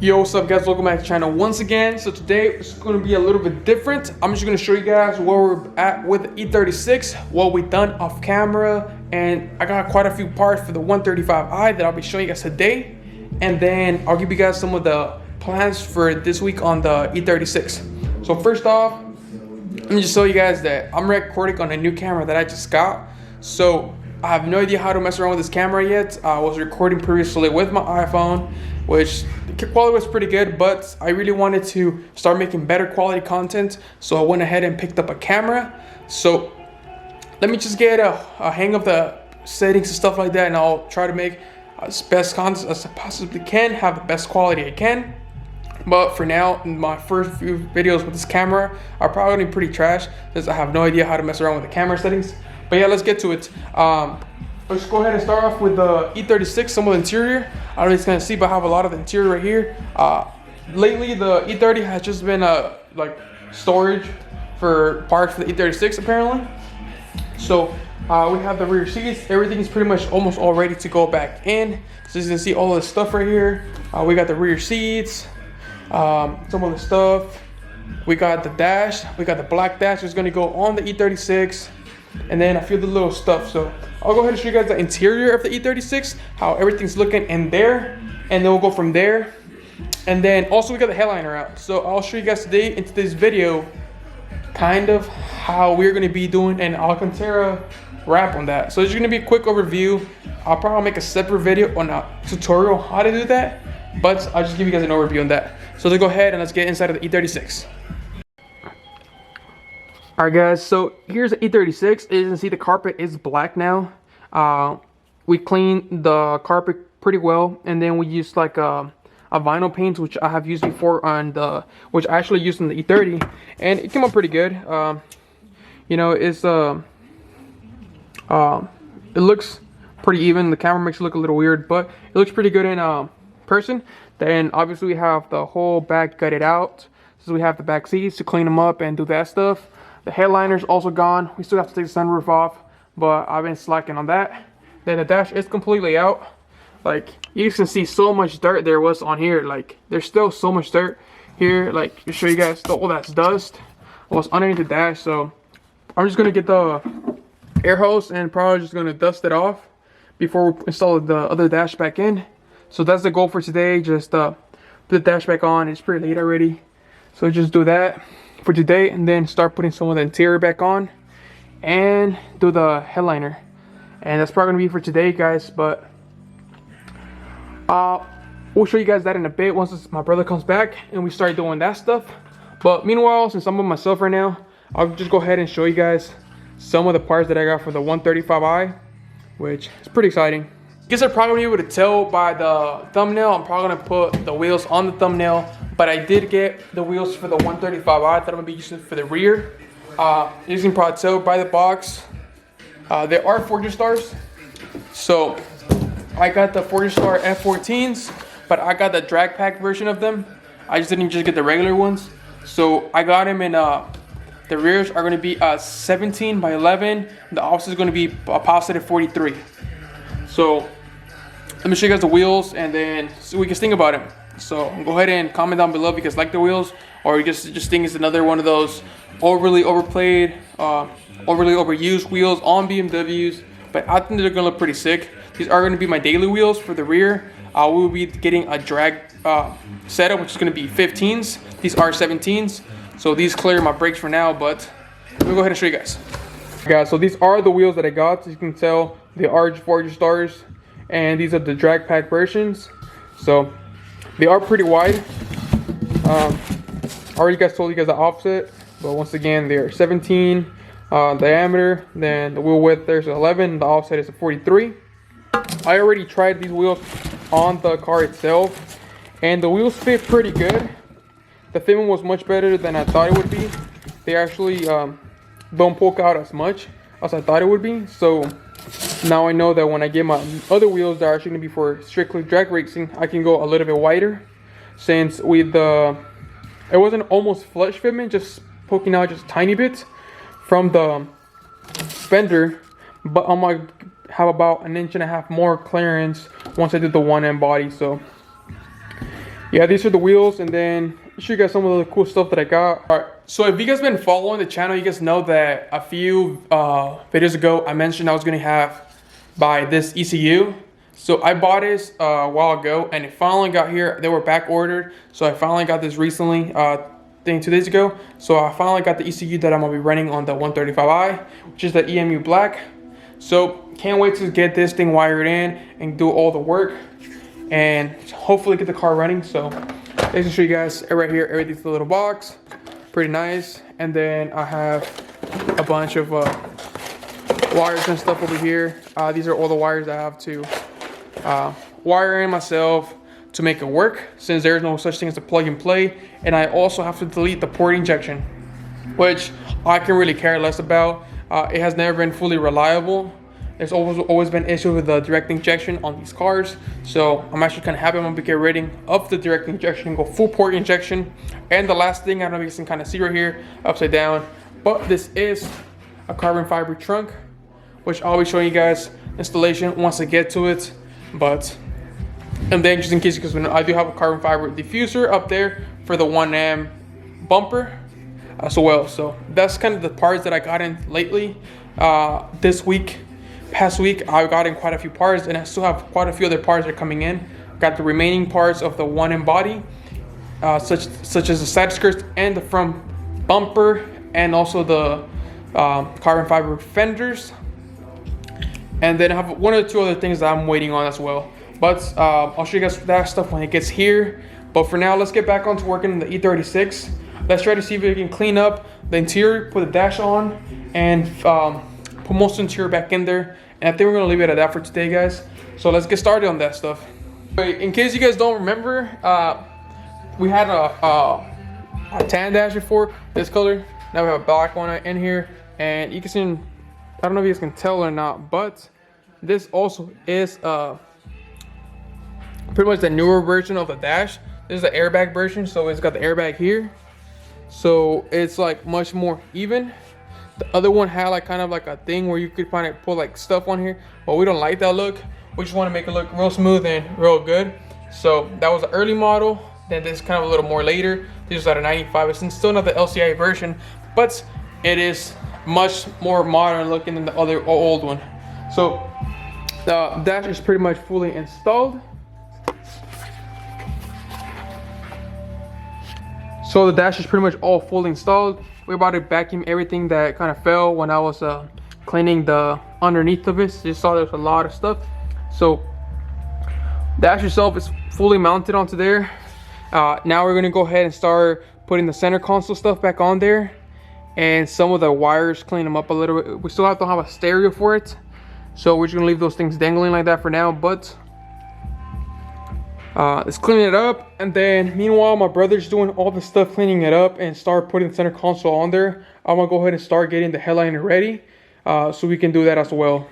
Yo, what's up guys, welcome back to the channel once again. So today it's going to be a little bit different. I'm just going to show you guys where we're at with the E36, what we've done off camera, and I got quite a few parts for the 135i that I'll be showing you guys today, and then I'll give you guys some of the plans for this week on the E36. So first off, let me just show you guys that I'm recording on a new camera that I just got. So I have no idea how to mess around with this camera yet. I was recording previously with my iPhone, which the quality was pretty good, but I really wanted to start making better quality content, so I went ahead and picked up a camera. So let me just get a hang of the settings and stuff like that, and I'll try to make as best content as I possibly can, have the best quality I can. But for now, my first few videos with this camera are probably pretty trash, since I have no idea how to mess around with the camera settings. But yeah, let's get to it. Let's go ahead and start off with the E36, some of the interior. I don't know if it's gonna see, but I have a lot of the interior right here. Lately, the E30 has just been like storage for parts for the E36 apparently. So we have the rear seats. Everything is pretty much almost all ready to go back in. So you can see all of the stuff right here. We got the rear seats, some of the stuff. We got the dash. We got the black dash that's gonna go on the E36. And then a few of the little stuff. So I'll go ahead and show you guys the interior of the E36, how everything's looking in there, and then we'll go from there. And then also we got the headliner out. So I'll show you guys today in today's video kind of how we're going to be doing an Alcantara wrap on that. So it's going to be a quick overview. I'll probably make a separate video on a tutorial how to do that, but I'll just give you guys an overview on that. So let's go ahead and let's get inside of the E36. Alright guys, so here's the E36. As you can see, the carpet is black now. We cleaned the carpet pretty well, and then we used like a vinyl paint, which I have used before on the, which I actually used in the E30, and it came out pretty good. You know, it's it looks pretty even. The camera makes it look a little weird, but it looks pretty good in person. Then obviously we have the whole back gutted out, so we have the back seats to clean them up and do that stuff. The headliner's also gone. We still have to take the sunroof off, but I've been slacking on that. Then the dash is completely out. Like, you can see so much dirt there was on here. Like, there's still so much dirt here. Like, to show you guys, all that's dust was underneath the dash. So I'm just gonna get the air hose and probably just gonna dust it off before we install the other dash back in. So that's the goal for today. Just put the dash back on. It's pretty late already, so just do that for today, and then start putting some of the interior back on and do the headliner. And that's probably gonna be for today, guys, but we'll show you guys that in a bit once my brother comes back and we start doing that stuff. But meanwhile, since I'm with myself right now, I'll just go ahead and show you guys some of the parts that I got for the 135i, which is pretty exciting. I guess I'll probably be able to tell by the thumbnail. I'm probably gonna put the wheels on the thumbnail, but I did get the wheels for the 135i that I'm gonna be using for the rear. You can probably tell by the box, they are Forger Stars. So I got the Forger Star F14s, but I got the drag pack version of them. I just didn't get the regular ones. So I got them in, the rears are gonna be 17 by 11. The offset is gonna be a positive 43. So let me show you guys the wheels, and then so we can think about them. So go ahead and comment down below if you guys like the wheels, or you just think it's another one of those overly overplayed, overly overused wheels on BMWs. But I think they're gonna look pretty sick. These are gonna be my daily wheels for the rear. We will be getting a drag setup, which is gonna be 15s. These are 17s. So these clear my brakes for now, but let me go ahead and show you guys. Guys, so these are the wheels that I got. As you can tell, they are Forger Stars, and these are the drag pack versions. So they are pretty wide. I already told you guys the offset, but once again, they're 17 diameter. Then the wheel width there's 11. The offset is a 43. I already tried these wheels on the car itself, and the wheels fit pretty good. The fitment was much better than I thought it would be. They actually don't poke out as much as I thought it would be. So now I know that when I get my other wheels that are actually going to be for strictly drag racing, I can go a little bit wider. Since with the, it wasn't almost flush fitment, just poking out just tiny bits from the fender, but I'm gonna have about 1.5 inches more clearance once I did the one end body. So Yeah, these are the wheels, and then I'll show you guys some of the cool stuff that I got. All right, so if you guys been following the channel, you guys know that a few videos ago I mentioned I was gonna buy this ECU. So I bought this a while ago, and it finally got here. They were back ordered, so I finally got this recently, I think 2 days ago. So I finally got the ECU that I'm gonna be running on the 135i, which is the EMU black. So can't wait to get this thing wired in and do all the work, and hopefully get the car running. So let's show you guys right here. Everything's in a little box, pretty nice. And then I have a bunch of wires and stuff over here. These are all the wires I have to wire in myself to make it work, since there's no such thing as a plug and play. And I also have to delete the port injection, which I can really care less about. It has never been fully reliable. There's always been issues with the direct injection on these cars. So I'm actually kind of happy I'm gonna be getting rid of the direct injection and go full port injection. And the last thing, I don't know if you can kind of see right here, upside down, but this is a carbon fiber trunk, which I'll be showing you guys installation once I get to it. And then just in case, because I do have a carbon fiber diffuser up there for the 1M bumper as well. So that's kind of the parts that I got in lately. Past week I got in quite a few parts, and I still have quite a few other parts that are coming in. Got the remaining parts of the 1M body, such as the side skirts and the front bumper, and also the carbon fiber fenders. And then I have one or two other things that I'm waiting on as well. But I'll show you guys that stuff when it gets here. But for now, let's get back onto working on the E36. Let's try to see if we can clean up the interior, put the dash on, and put most of the interior back in there. And I think we're gonna leave it at that for today, guys. So let's get started on that stuff. In case you guys don't remember, we had a tan dash before, this color. Now we have a black one in here, and you can see, I don't know if you guys can tell or not, but this also is pretty much the newer version of the dash. This is the airbag version, so it's got the airbag here, so it's like much more even. The other one had like kind of like a thing where you could kind of put like stuff on here, but we don't like that look. We just want to make it look real smooth and real good. So that was the early model. Then this is kind of a little more later. This is at a 95. It's still not the LCI version, but it is much more modern looking than the other old one. So the dash is pretty much fully installed. So the dash is pretty much all fully installed. We're about to vacuum everything that kind of fell when I was cleaning the underneath of it. You saw there's a lot of stuff. So the dash itself is fully mounted onto there. Now we're gonna go ahead and start putting the center console stuff back on there, and some of the wires, clean them up a little bit. We still have to have a stereo for it, so we're just gonna leave those things dangling like that for now. But let's clean it up, and then meanwhile my brother's doing all the stuff cleaning it up and start putting the center console on there. I'm gonna go ahead and start getting the headliner ready, so we can do that as well.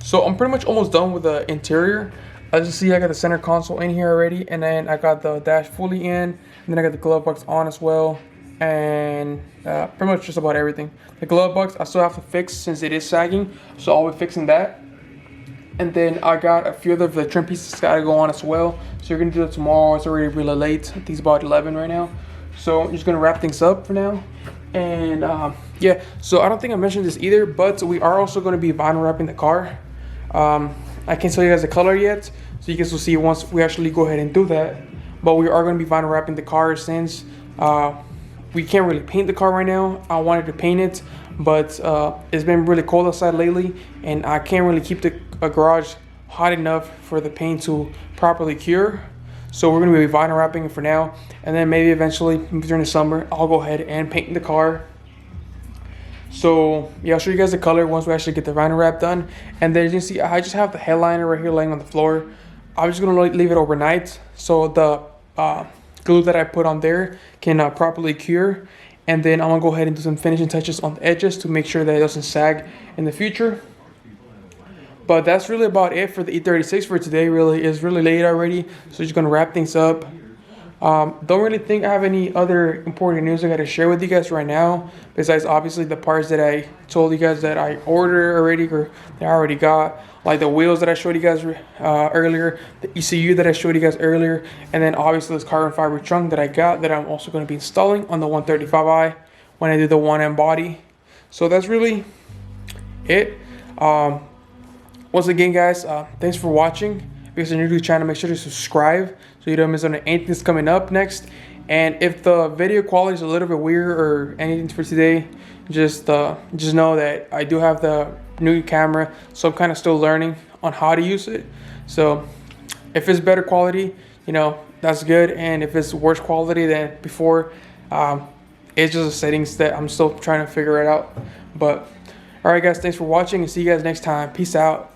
So I'm pretty much almost done with the interior. As you see, I got the center console in here already, and then I got the dash fully in, and then I got the glove box on as well, and pretty much just about everything. The glove box I still have to fix since it is sagging, so I'll be fixing that. And then I got a few of the trim pieces gotta go on as well. So you're gonna do it tomorrow. It's already really late. I think it's about 11 right now. So I'm just gonna wrap things up for now. And yeah, so I don't think I mentioned this either, but we are also gonna be vinyl wrapping the car. I can't tell you guys the color yet, so you guys will see once we actually go ahead and do that. But we are gonna be vinyl wrapping the car since we can't really paint the car right now. I wanted to paint it, but it's been really cold outside lately, and I can't really keep the garage hot enough for the paint to properly cure. So we're going to be vinyl wrapping it for now, and then maybe eventually during the summer I'll go ahead and paint the car. So yeah, I'll show you guys the color once we actually get the vinyl wrap done. And then you can see I just have the headliner right here laying on the floor. I'm just going to leave it overnight so the glue that I put on there can properly cure. And then I'm going to go ahead and do some finishing touches on the edges to make sure that it doesn't sag in the future. But that's really about it for the E36 for today. Really, it's really late already, so just gonna wrap things up. Don't really think I have any other important news I got to share with you guys right now, besides obviously the parts that I told you guys that I ordered already or that I already got, like the wheels that I showed you guys earlier, the ECU that I showed you guys earlier, and then obviously this carbon fiber trunk that I got that I'm also going to be installing on the 135i when I do the 1M body. So that's really it. Once again, guys, thanks for watching. If you're new to the channel, make sure to subscribe so you don't miss on anything that's coming up next. And if the video quality is a little bit weird or anything for today, just know that I do have the new camera, so I'm kind of still learning on how to use it. So if it's better quality, you know, that's good. And if it's worse quality than before, it's just the settings that I'm still trying to figure it out. But all right, guys, thanks for watching and see you guys next time. Peace out.